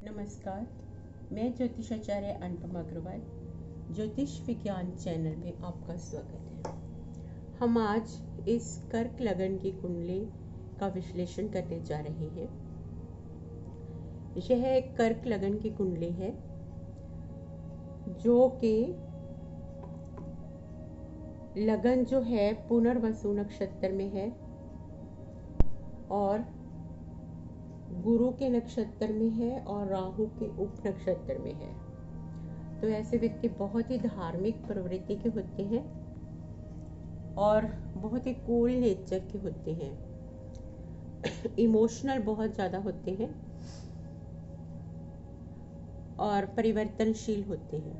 नमस्कार, मैं ज्योतिषाचार्य अनुपमा अग्रवाल ज्योतिष विज्ञान चैनल में आपका स्वागत है। हम आज इस कर्क लगन की कुंडली का विश्लेषण करने जा रहे हैं। यह एक कर्क लगन की कुंडली है जो कि लगन जो है पुनर्वसु नक्षत्र में है और गुरु के नक्षत्र में है और राहु के उप नक्षत्र में है। तो ऐसे व्यक्ति बहुत ही धार्मिक प्रवृत्ति के होते हैं और बहुत ही कूल नेचर के होते हैं, इमोशनल बहुत ज़्यादा होते हैं और परिवर्तनशील होते हैं,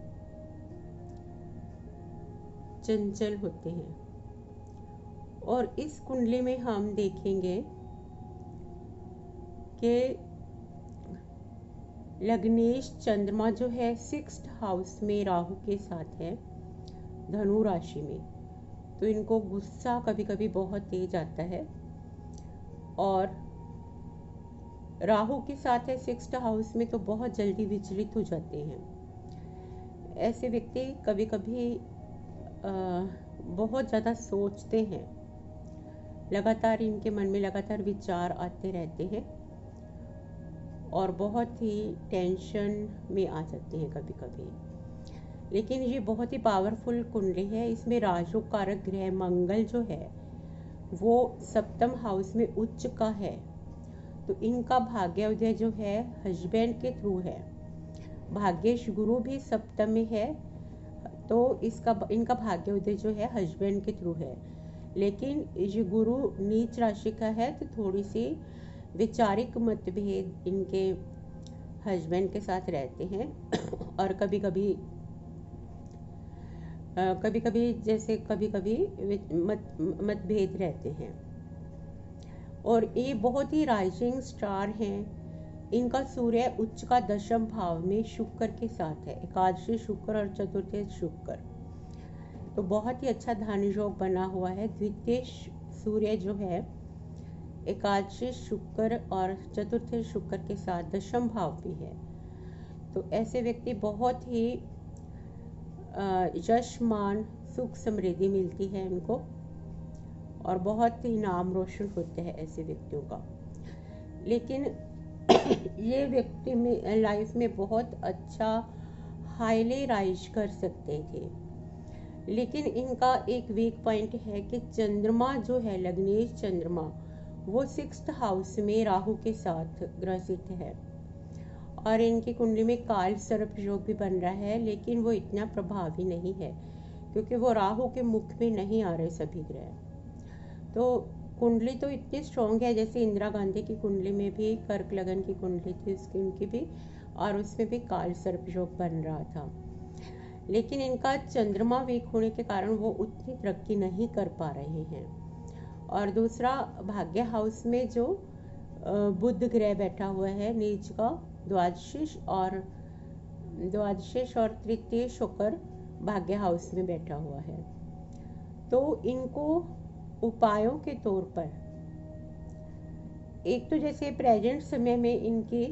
चंचल होते हैं। और इस कुंडली में हम देखेंगे कि लग्नेश चंद्रमा जो है 6th हाउस में राहु के साथ है, धनु राशि में। तो इनको गुस्सा कभी कभी बहुत तेज आता है और राहु के साथ है 6th हाउस में, तो बहुत जल्दी विचलित हो जाते हैं। ऐसे व्यक्ति कभी कभी बहुत ज़्यादा सोचते हैं, लगातार इनके मन में लगातार विचार आते रहते हैं और बहुत ही टेंशन में आ जाते हैं कभी कभी। लेकिन ये बहुत ही पावरफुल कुंडली है। इसमें राजु कारक ग्रह मंगल जो है वो 7th हाउस में उच्च का है, तो इनका भाग्योदय जो है हस्बैंड के थ्रू है। भाग्येश गुरु भी 7th में है, तो इनका भाग्योदय जो है हस्बैंड के थ्रू है। लेकिन ये गुरु नीच राशि का है, तो थोड़ी सी वैचारिक मतभेद इनके हस्बैंड के साथ रहते हैं और कभी कभी मतभेद रहते हैं। और ये बहुत ही राइजिंग स्टार हैं। इनका सूर्य उच्च का 10th भाव में शुक्र के साथ है, एकादशी शुक्र और चतुर्थी शुक्र। तो बहुत ही अच्छा धन योग बना हुआ है। द्वितीय सूर्य जो है एकादशी शुक्र और चतुर्थ शुक्र के साथ 10th भाव भी है। तो ऐसे व्यक्ति बहुत ही यश मान सुख समृद्धि मिलती है इनको और बहुत ही नाम रोशन होते हैं ऐसे व्यक्तियों का। लेकिन ये व्यक्ति में लाइफ में बहुत अच्छा हाईली राइज कर सकते थे। लेकिन इनका एक वीक पॉइंट है कि चंद्रमा जो है लग्नेश चंद्रमा वो 6th हाउस में राहु के साथ ग्रसित है और इनकी कुंडली में काल सर्प योग भी बन रहा है। लेकिन वो इतना प्रभावी नहीं है क्योंकि वो राहु के मुख में नहीं आ रहे सभी ग्रह। तो कुंडली तो इतनी स्ट्रॉन्ग है, जैसे इंदिरा गांधी की कुंडली में भी कर्क लगन की कुंडली थी उसकी उनकी भी, और उसमें भी काल सर्प योग बन रहा था। लेकिन इनका चंद्रमा वीक होने के कारण वो उतनी तरक्की नहीं कर पा रहे हैं। और दूसरा, भाग्य हाउस में जो बुध ग्रह बैठा हुआ है नीच का, द्वादशीश और तृतीय शुक्र भाग्य हाउस में बैठा हुआ है। तो इनको उपायों के तौर पर एक तो जैसे प्रेजेंट समय में इनकी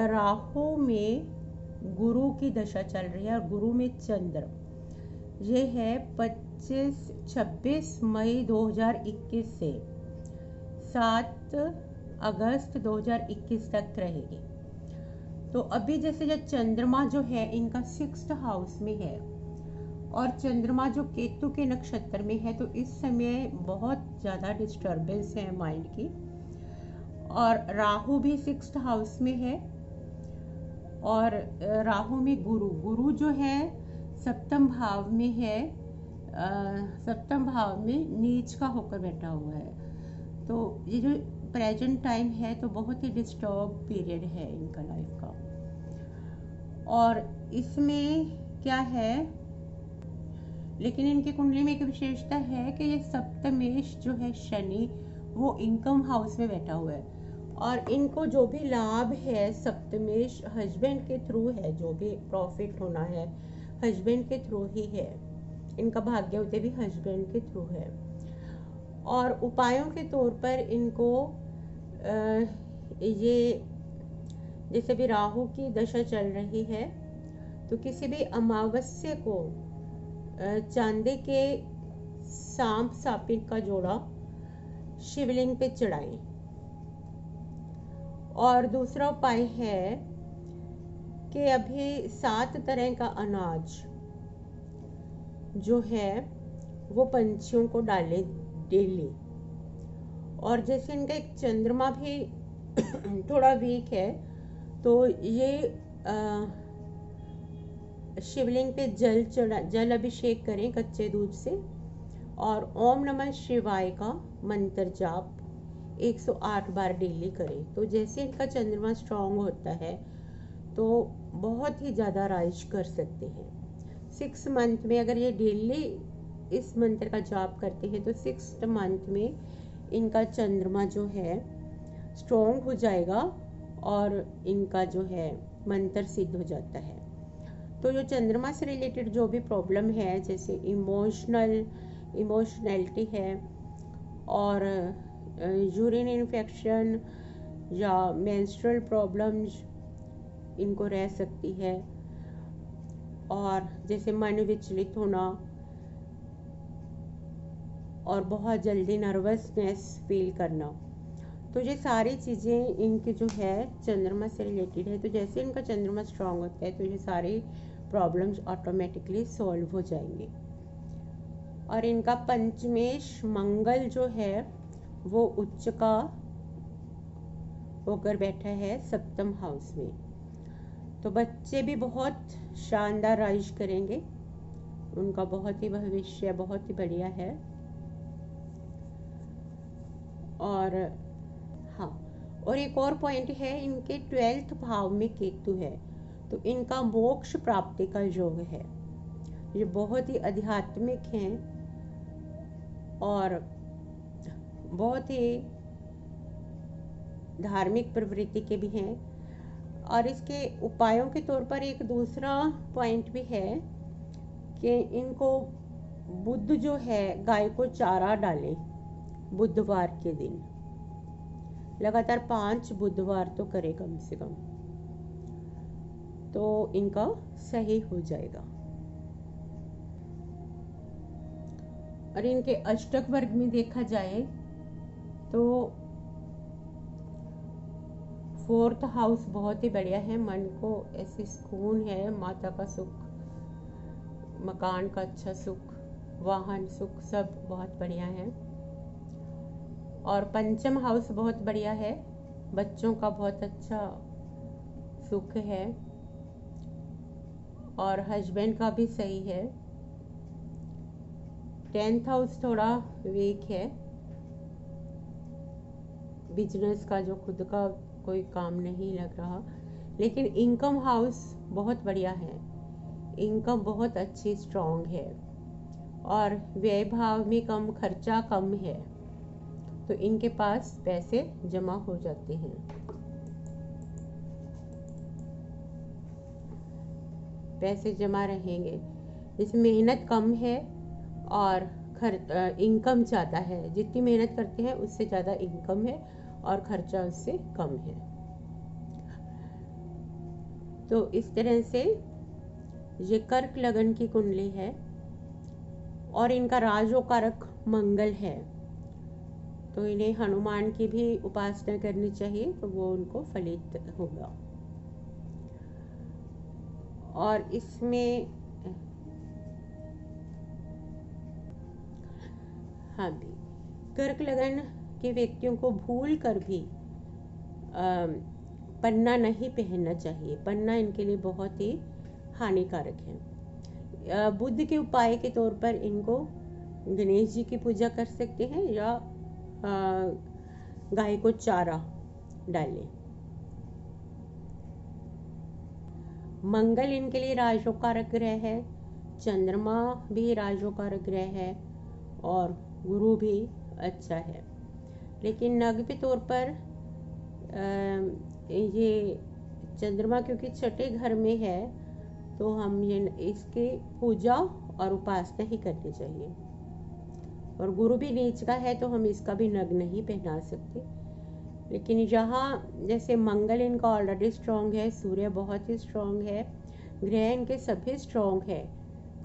राहु में गुरु की दशा चल रही है और गुरु में चंद्र, ये है 26 मई 2021 से 7 अगस्त 2021 तक रहेगी। तो अभी जैसे जो चंद्रमा जो है इनका 6th हाउस में है और चंद्रमा जो केतु के नक्षत्र में है, तो इस समय बहुत ज़्यादा डिस्टर्बेंस है माइंड की। और राहु भी 6th हाउस में है और राहु में गुरु जो है 7th भाव में है, 7th भाव में नीच का होकर बैठा हुआ है। तो ये जो प्रेजेंट टाइम है तो बहुत ही डिस्टर्ब पीरियड है इनका लाइफ का। और इसमें क्या है, लेकिन इनकी कुंडली में एक विशेषता है कि ये सप्तमेश जो है शनि वो इनकम हाउस में बैठा हुआ है और इनको जो भी लाभ है सप्तमेश हस्बैंड के थ्रू है, जो भी प्रॉफिट होना है हस्बैंड के थ्रू ही है। इनका भाग्योदय भी हस्बैंड के थ्रू है। और उपायों के तौर पर इनको ये जैसे भी राहु की दशा चल रही है तो किसी भी अमावस्या को चांदी के सांप सापिन का जोड़ा शिवलिंग पे चढ़ाएं। और दूसरा उपाय है कि अभी 7 तरह का अनाज जो है वो पंछियों को डालें डेली। और जैसे इनका एक चंद्रमा भी थोड़ा वीक है तो ये शिवलिंग पे जल अभिषेक करें कच्चे दूध से, और ओम नमः शिवाय का मंत्र जाप 108 बार डेली करें। तो जैसे इनका चंद्रमा स्ट्रांग होता है तो बहुत ही ज़्यादा राइज कर सकते हैं। 6 मंथ में अगर ये डेली इस मंत्र का जाप करते हैं तो 6th मंथ में इनका चंद्रमा जो है स्ट्रॉन्ग हो जाएगा और इनका जो है मंत्र सिद्ध हो जाता है। तो जो चंद्रमा से रिलेटेड जो भी प्रॉब्लम है, जैसे इमोशनैलिटी है और यूरिन इन्फेक्शन या मेंस्ट्रुअल प्रॉब्लम्स इनको रह सकती है, और जैसे मन विचलित होना और बहुत जल्दी नर्वसनेस फील करना, तो ये सारी चीज़ें इनके जो है चंद्रमा से रिलेटेड है। तो जैसे इनका चंद्रमा स्ट्रांग होता है तो ये सारी प्रॉब्लम्स ऑटोमेटिकली सॉल्व हो जाएंगे। और इनका पंचमेश मंगल जो है वो उच्च का होकर बैठा है 7th हाउस में। तो बच्चे भी बहुत शानदार राइज करेंगे, उनका बहुत ही भविष्य बहुत ही बढ़िया है। और हाँ, और एक और पॉइंट है, इनके 12th भाव में केतु है तो इनका मोक्ष प्राप्ति का योग है। ये बहुत ही आध्यात्मिक हैं और बहुत ही धार्मिक प्रवृत्ति के भी हैं। और इसके उपायों के तौर पर एक दूसरा पॉइंट भी है कि इनको बुध जो है गाय को चारा डालें बुधवार के दिन, लगातार 5 बुधवार तो करे कम से कम, तो इनका सही हो जाएगा। और इनके अष्टक वर्ग में देखा जाए तो 4th हाउस बहुत ही बढ़िया है, मन को ऐसे सुकून है, माता का सुख, मकान का अच्छा सुख, वाहन सुख, सब बहुत बढ़िया है। और 5th हाउस बहुत बढ़िया है, बच्चों का बहुत अच्छा सुख है और हस्बैंड का भी सही है। 10th हाउस थोड़ा वीक है, बिजनेस का जो खुद का कोई काम नहीं लग रहा, लेकिन इनकम हाउस बहुत बढ़िया है, इनकम बहुत अच्छी स्ट्रॉन्ग है और व्यय भाव में कम, खर्चा कम है, तो इनके पास पैसे जमा हो जाते हैं। पैसे जमा रहेंगे, इसमें मेहनत कम है और इनकम ज़्यादा है, जितनी मेहनत करते हैं उससे ज़्यादा इनकम है और खर्चा उससे कम है। तो इस तरह से ये कर्क लगन की कुंडली है और इनका राजोकारक मंगल है, तो इन्हें हनुमान की भी उपासना करनी चाहिए, तो वो उनको फलित होगा। और इसमें हाँ भी कर्क लगन के व्यक्तियों को भूल कर भी पन्ना नहीं पहनना चाहिए, पन्ना इनके लिए बहुत ही हानिकारक है। बुद्ध के उपाय के तौर पर इनको गणेश जी की पूजा कर सकते हैं या गाय को चारा डालें। मंगल इनके लिए राजोकारक ग्रह है, चंद्रमा भी राजोकारक ग्रह है और गुरु भी अच्छा है। लेकिन नग के तौर पर ये चंद्रमा क्योंकि 6ठे घर में है तो हम ये इसकी पूजा और उपासना ही करनी चाहिए। और गुरु भी नीच का है तो हम इसका भी नग नहीं पहना सकते, लेकिन यहाँ जैसे मंगल इनका ऑलरेडी स्ट्रॉन्ग है, सूर्य बहुत ही स्ट्रॉन्ग है, ग्रह इनके सभी स्ट्रॉन्ग है,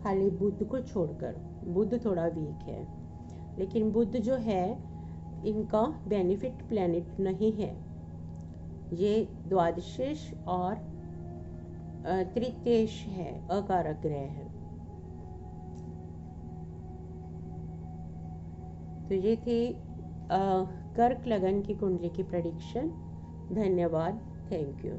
खाली बुध को छोड़कर। बुध थोड़ा वीक है, लेकिन बुध जो है इनका बेनिफिट प्लैनेट नहीं है, ये द्वादशेश और तृतीयेश है, अकारक ग्रह है। तो ये थी कर्क लगन की कुंडली की प्रेडिक्शन। धन्यवाद, थैंक यू।